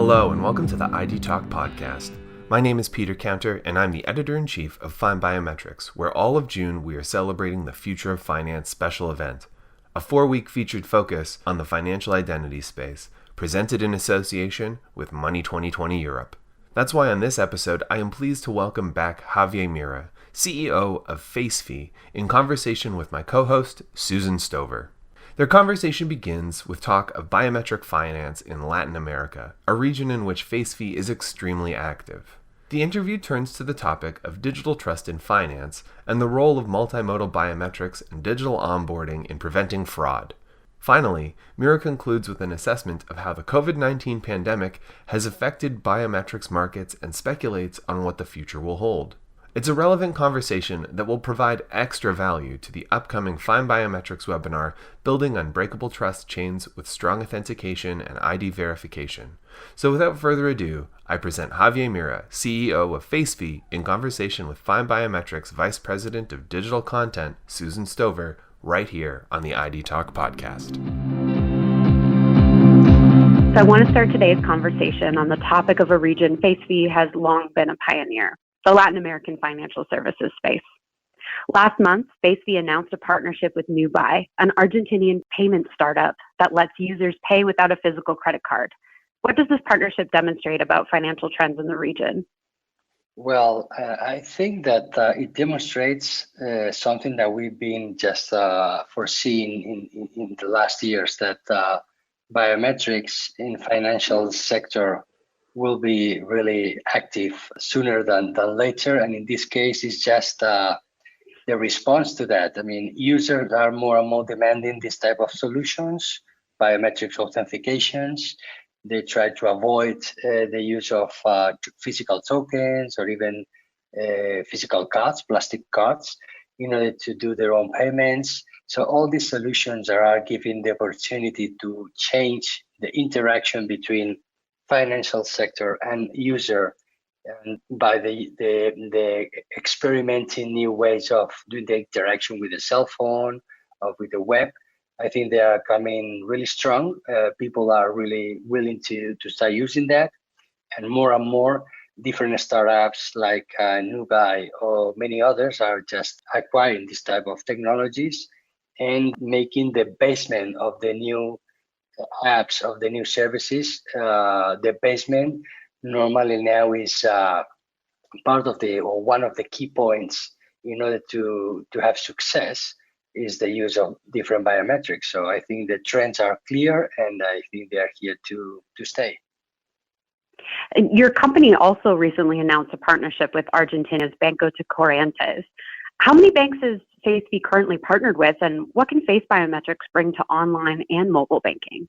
Hello and welcome to the ID Talk podcast. My name is Peter Counter and I'm the editor-in-chief of FindBiometrics, where all of June we are celebrating the Future of Finance special event, a 4-week featured focus on the financial identity space, presented in association with Money 2020 Europe. That's why on this episode I am pleased to welcome back Javier Mira, CEO of FacePhi, in conversation with my co-host Susan Stover. Their conversation begins with talk of biometric finance in Latin America, a region in which FacePhi is extremely active. The interview turns to the topic of digital trust in finance and the role of multimodal biometrics and digital onboarding in preventing fraud. Finally, Mira concludes with an assessment of how the COVID-19 pandemic has affected biometrics markets and speculates on what the future will hold. It's a relevant conversation that will provide extra value to the upcoming FindBiometrics webinar, Building Unbreakable Trust Chains with Strong Authentication and ID Verification. So without further ado, I present Javier Mira, CEO of FacePhi, in conversation with FindBiometrics Vice President of Digital Content, Susan Stover, right here on the ID Talk podcast. So I want to start today's conversation on the topic of a region FacePhi has long been a pioneer, the Latin American financial services space. Last month, FacePhi announced a partnership with Nubuy, an Argentinian payment startup that lets users pay without a physical credit card. What does this partnership demonstrate about financial trends in the region? Well, I think that it demonstrates something that we've been just foreseeing in the last years, that biometrics in financial sector will be really active sooner than later. And in this case, it's just the response to that. I mean, users are more and more demanding this type of solutions, biometrics authentications. They try to avoid the use of physical tokens or even physical cards, plastic cards, in order to do their own payments. So all these solutions are giving the opportunity to change the interaction between financial sector and user, and by the experimenting new ways of doing the interaction with the cell phone or with the web. I think they are coming really strong. People are really willing to start using that, and more different startups like Nubuy or many others are just acquiring this type of technologies and making the basement of the new apps, of the new services. The basement normally now is part of one of the key points in order to have success is the use of different biometrics. So I think the trends are clear, and I think they are here to stay. Your company also recently announced a partnership with Argentina's Banco de Corrientes. How many banks is FacePhi currently partnered with, and what can FaceBiometrics bring to online and mobile banking?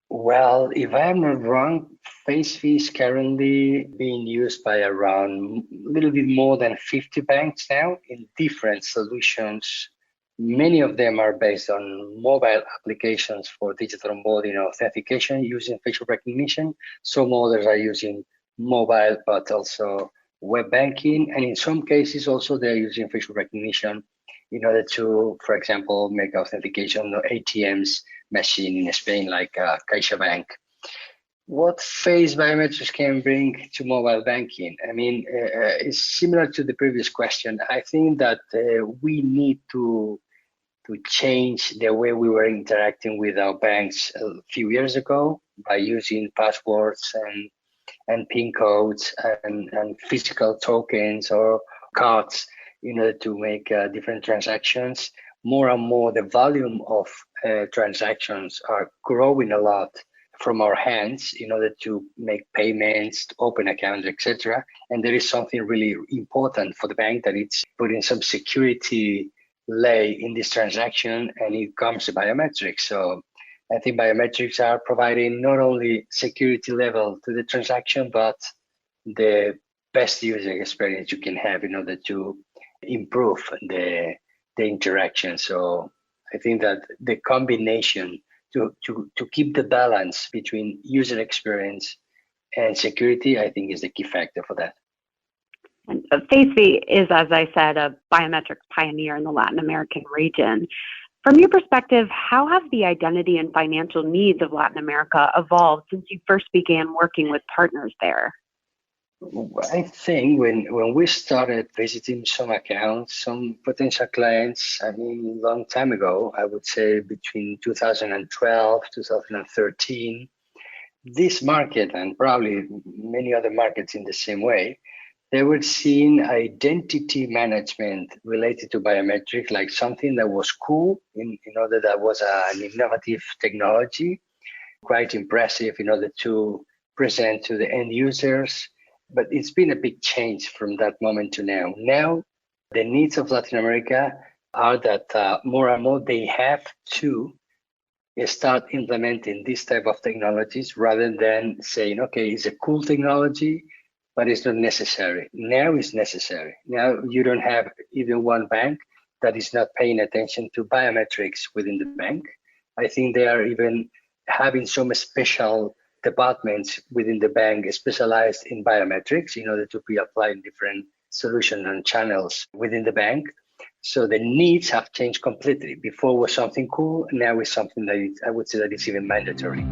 Well, if I'm not wrong, FacePhi is currently being used by around a little bit more than 50 banks now in different solutions. Many of them are based on mobile applications for digital onboarding or authentication using facial recognition. Some others are using mobile, but also web banking. And in some cases, also they're using facial recognition in order to, for example, make authentication on ATMs machine in Spain, like CaixaBank. What FaceBiometrics can bring to mobile banking? I mean, it's similar to the previous question. I think that we need to change the way we were interacting with our banks a few years ago by using passwords and PIN codes and physical tokens or cards in order to make different transactions. More and more, the volume of transactions are growing a lot from our hands in order to make payments, to open accounts, etc. And there is something really important for the bank, that it's putting some security lay in this transaction, and it comes to biometrics. So I think biometrics are providing not only security level to the transaction, but the best user experience you can have in order to improve the interaction. So I think that the combination to keep the balance between user experience and security, I think, is the key factor for that. And FacePhi is, as I said, a biometric pioneer in the Latin American region. From your perspective, how have the identity and financial needs of Latin America evolved since you first began working with partners there? I think when we started visiting some accounts, some potential clients, I mean, long time ago, I would say between 2012, 2013, this market and probably many other markets in the same way, they were seeing identity management related to biometric like something that was cool in order that was an innovative technology, quite impressive in order to present to the end users. But it's been a big change from that moment to now. Now, the needs of Latin America are that more and more they have to start implementing this type of technologies rather than saying, okay, it's a cool technology, but it's not necessary. Now it's necessary. Now you don't have even one bank that is not paying attention to biometrics within the bank. I think they are even having some special departments within the bank specialized in biometrics in order to be applied in different solutions and channels within the bank. So the needs have changed completely. Before was something cool, now it's something that I would say that it's even mandatory.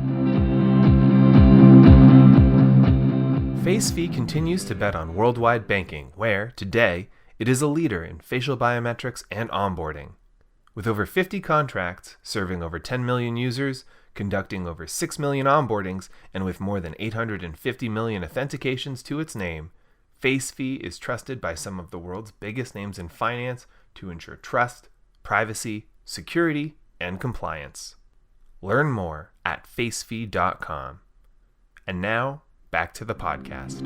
FacePhi continues to bet on worldwide banking, where, today, it is a leader in facial biometrics and onboarding. With over 50 contracts, serving over 10 million users, conducting over 6 million onboardings, and with more than 850 million authentications to its name, FacePhi is trusted by some of the world's biggest names in finance to ensure trust, privacy, security, and compliance. Learn more at FacePhi.com. And now, back to the podcast.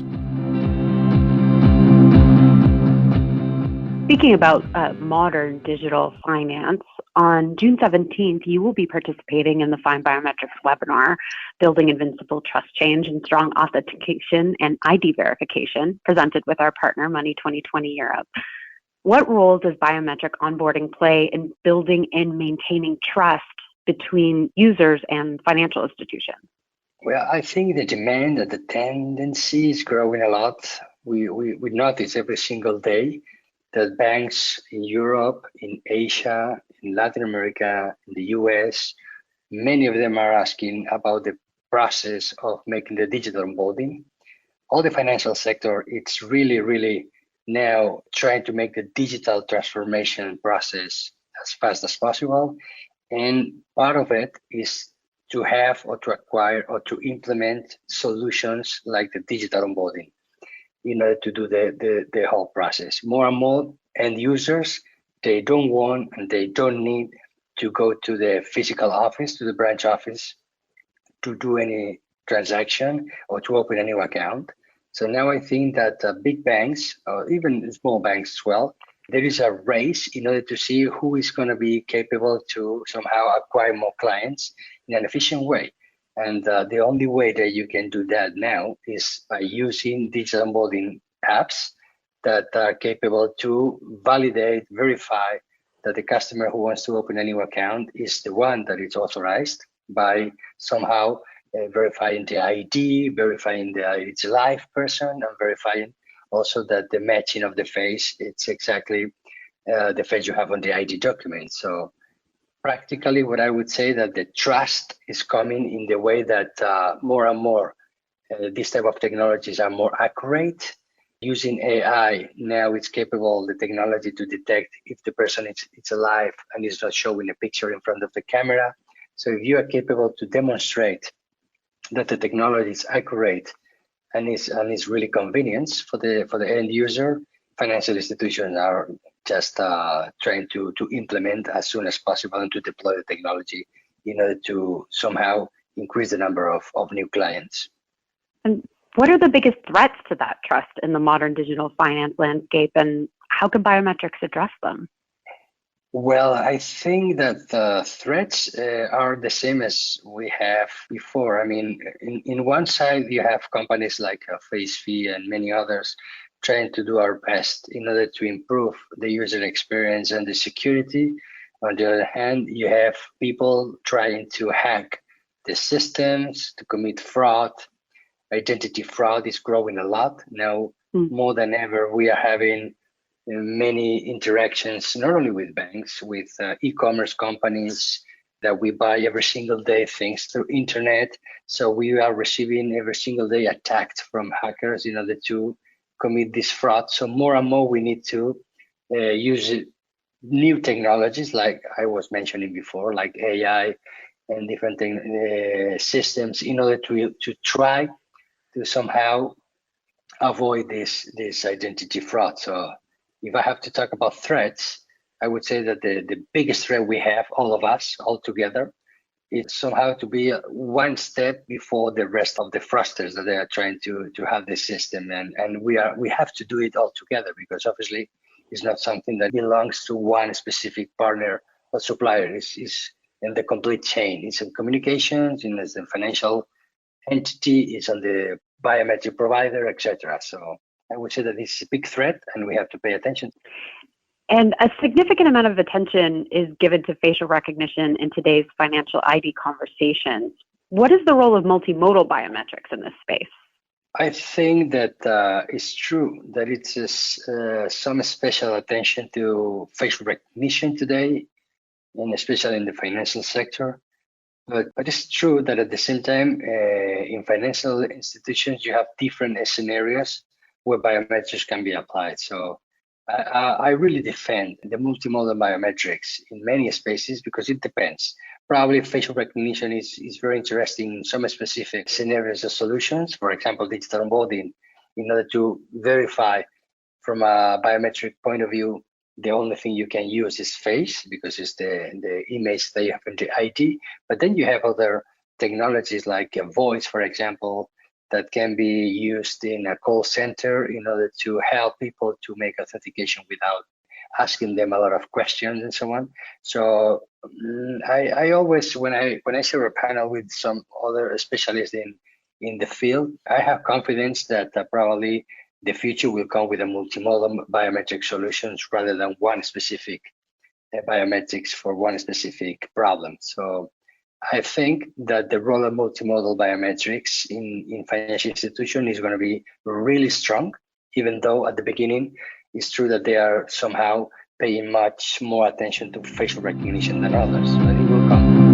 Speaking about modern digital finance, on June 17th, you will be participating in the FindBiometrics webinar, Building Invincible Trust Chains and Strong Authentication and ID Verification, presented with our partner, Money 2020 Europe. What role does biometric onboarding play in building and maintaining trust between users and financial institutions? Well, I think the demand and the tendency is growing a lot. We notice every single day that banks in Europe, in Asia, in Latin America, in the US, many of them are asking about the process of making the digital onboarding. All the financial sector, it's really now trying to make the digital transformation process as fast as possible. And part of it is to have or to acquire or to implement solutions like the digital onboarding in order to do the whole process. More and more end users, they don't want and they don't need to go to the physical office, to the branch office, to do any transaction or to open a new account. So now I think that big banks, or even small banks as well, there is a race in order to see who is going to be capable to somehow acquire more clients in an efficient way. And the only way that you can do that now is by using digital onboarding apps that are capable to validate, verify that the customer who wants to open a new account is the one that is authorized by somehow verifying the ID, verifying that it's a live person, and verifying also that the matching of the face, it's exactly the face you have on the ID document. So practically what I would say that the trust is coming in the way that more and more these type of technologies are more accurate. Using AI, now it's capable, the technology, to detect if the person is alive and is not showing a picture in front of the camera. So if you are capable to demonstrate that the technology is accurate and is really convenience for the end user, financial institutions are just trying to implement as soon as possible and to deploy the technology in order to somehow increase the number of new clients. And what are the biggest threats to that trust in the modern digital finance landscape, and how can biometrics address them? Well, I think that the threats are the same as we have before. I mean, in one side, you have companies like FacePhi and many others trying to do our best in order to improve the user experience and the security. On the other hand, you have people trying to hack the systems, to commit fraud. Identity fraud is growing a lot. Now, more than ever, we are having many interactions, not only with banks, with e-commerce companies that we buy every single day things through internet. So we are receiving every single day attacks from hackers in order to commit this fraud. So more and more we need to use new technologies, like I was mentioning before, like AI and different systems, in order to try to somehow avoid this identity fraud. So if I have to talk about threats, I would say that the biggest threat we have, all of us, all together, is somehow to be one step before the rest of the fraudsters that they are trying to have this system. And we have to do it all together, because obviously it's not something that belongs to one specific partner or supplier. It's in the complete chain. It's in communications, in the financial entity, it's on the biometric provider, etc. So I would say that this is a big threat and we have to pay attention. And a significant amount of attention is given to facial recognition in today's financial ID conversations. What is the role of multimodal biometrics in this space? I think that it's true that it's some special attention to facial recognition today, and especially in the financial sector. But it's true that at the same time, in financial institutions, you have different scenarios where biometrics can be applied. So I really defend the multimodal biometrics in many spaces, because it depends. Probably facial recognition is very interesting in some specific scenarios or solutions. For example, digital onboarding, in order to verify from a biometric point of view, the only thing you can use is face, because it's the image they have in the ID. But then you have other technologies like voice, for example, that can be used in a call center in order to help people to make authentication without asking them a lot of questions and so on. So I always, when I share a panel with some other specialists in the field, I have confidence that probably the future will come with a multimodal biometric solutions rather than one specific biometrics for one specific problem. So I think that the role of multimodal biometrics in financial institutions is going to be really strong, even though at the beginning it's true that they are somehow paying much more attention to facial recognition than others, but it will come.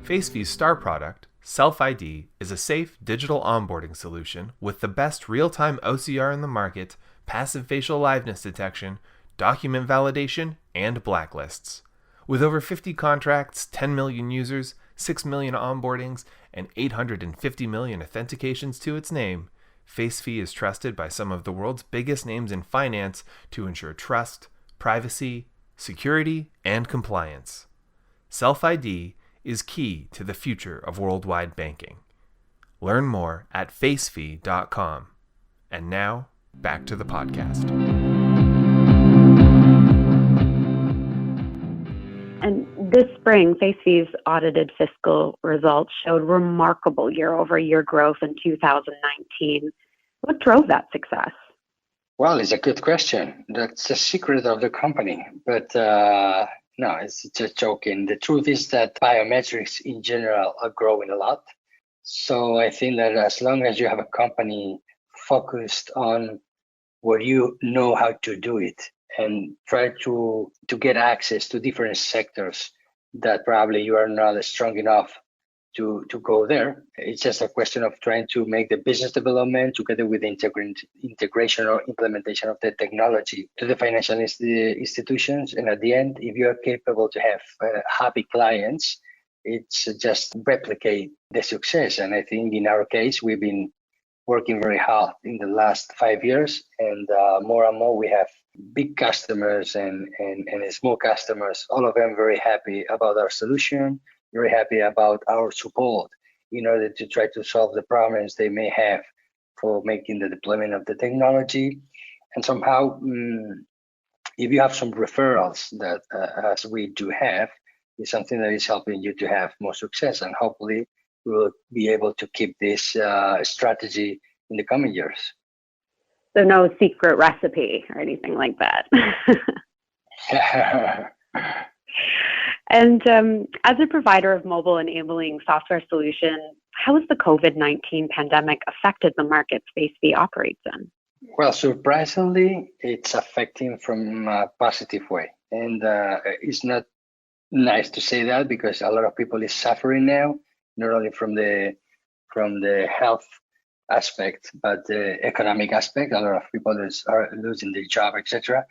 FacePhi's star product, Self-ID, is a safe digital onboarding solution with the best real-time OCR in the market, passive facial liveness detection, document validation, and blacklists. With over 50 contracts, 10 million users, 6 million onboardings, and 850 million authentications to its name, FacePhi is trusted by some of the world's biggest names in finance to ensure trust, privacy, security, and compliance. Self-ID is key to the future of worldwide banking. Learn more at FacePhi.com. And now, back to the podcast. And this spring, FacePhi's audited fiscal results showed remarkable year-over-year growth in 2019. What drove that success? Well, it's a good question. That's the secret of the company. But no, it's just joking. The truth is that biometrics in general are growing a lot. So I think that as long as you have a company focused on what you know how to do it, and try to get access to different sectors that probably you are not strong enough to go there. It's just a question of trying to make the business development together with the integration or implementation of the technology to the financial institutions. And at the end, if you are capable to have happy clients, it's just replicate the success. And I think in our case, we've been working very hard in the last 5 years, and more and more we have big customers and small customers, all of them very happy about our solution, very happy about our support in order to try to solve the problems they may have for making the deployment of the technology. And somehow, if you have some referrals that, as we do have, is something that is helping you to have more success, and hopefully we will be able to keep this strategy in the coming years. So no secret recipe or anything like that. And as a provider of mobile enabling software solutions, how has the COVID-19 pandemic affected the markets FacePhi operates in? Well, surprisingly, it's affecting from a positive way. And it's not nice to say that because a lot of people is suffering now, not only from the health aspect, but the economic aspect. A lot of people are losing their job, etc.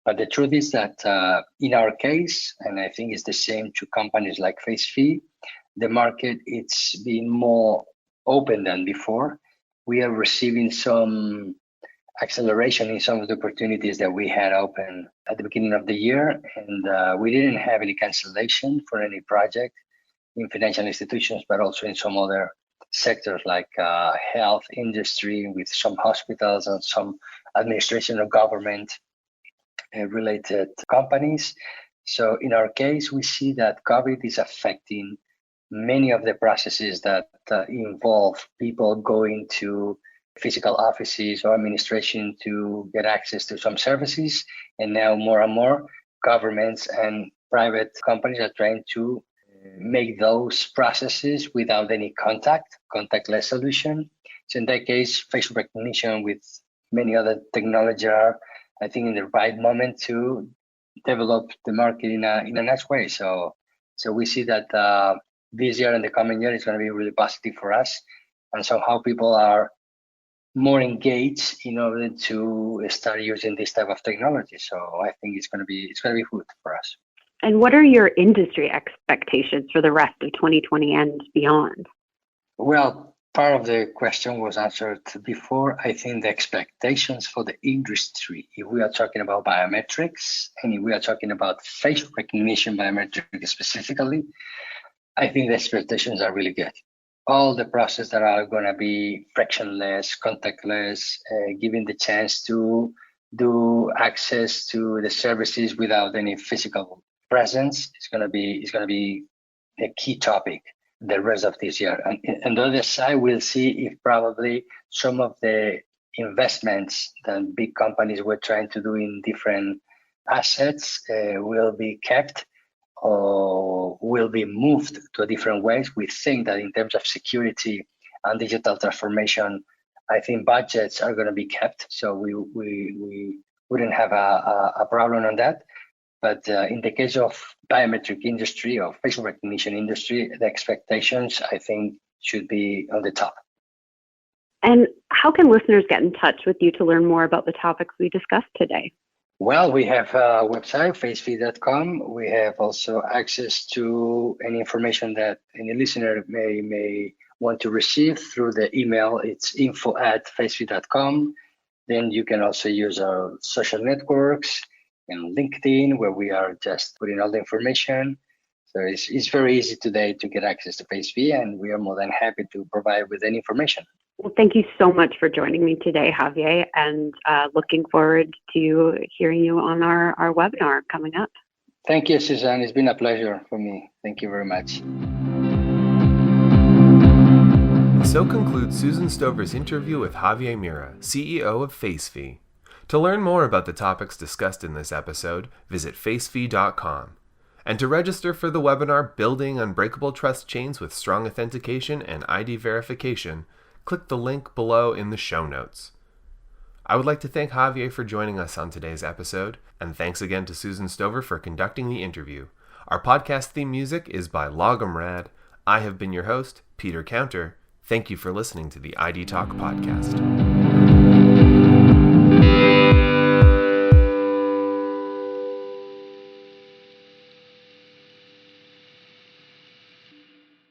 But the truth is that in our case, and I think it's the same to companies like FacePhi, the market it's been more open than before. We are receiving some acceleration in some of the opportunities that we had open at the beginning of the year, and we didn't have any cancellation for any project in financial institutions, but also in some other sectors like health industry with some hospitals and some administration of government related companies. So in our case, we see that COVID is affecting many of the processes that involve people going to physical offices or administration to get access to some services. And now more and more governments and private companies are trying to make those processes without any contactless solution. So in that case, facial recognition with many other technology are, I think, in the right moment to develop the market in a nice way. So we see that this year and the coming year is going to be really positive for us, and somehow people are more engaged in order to start using this type of technology. So I think it's going to be good for us. And what are your industry expectations for the rest of 2020 and beyond? Well, part of the question was answered before. I think the expectations for the industry, if we are talking about biometrics and if we are talking about facial recognition biometrics specifically, I think the expectations are really good. All the processes that are going to be frictionless, contactless, giving the chance to do access to the services without any physical presence is going to be a key topic the rest of this year. And on the other side, we'll see if probably some of the investments that big companies were trying to do in different assets will be kept or will be moved to different ways. We think that in terms of security and digital transformation, I think budgets are going to be kept. So we wouldn't have a problem on that. But in the case of biometric industry or facial recognition industry, the expectations, I think, should be on the top. And how can listeners get in touch with you to learn more about the topics we discussed today? Well, we have a website, FacePhi.com. We have also access to any information that any listener may want to receive through the email. It's info@FacePhi.com. Then you can also use our social networks and LinkedIn, where we are just putting all the information. So it's very easy today to get access to FacePhi, and we are more than happy to provide with any information. Well, thank you so much for joining me today, Javier, and looking forward to hearing you on our webinar coming up. Thank you, Suzanne. It's been a pleasure for me. Thank you very much. So concludes Susan Stover's interview with Javier Mira, CEO of FacePhi. To learn more about the topics discussed in this episode, visit FacePhi.com. And to register for the webinar Building Unbreakable Trust Chains with Strong Authentication and ID Verification, click the link below in the show notes. I would like to thank Javier for joining us on today's episode, and thanks again to Susan Stover for conducting the interview. Our podcast theme music is by Logomrad. I have been your host, Peter Counter. Thank you for listening to the ID Talk podcast.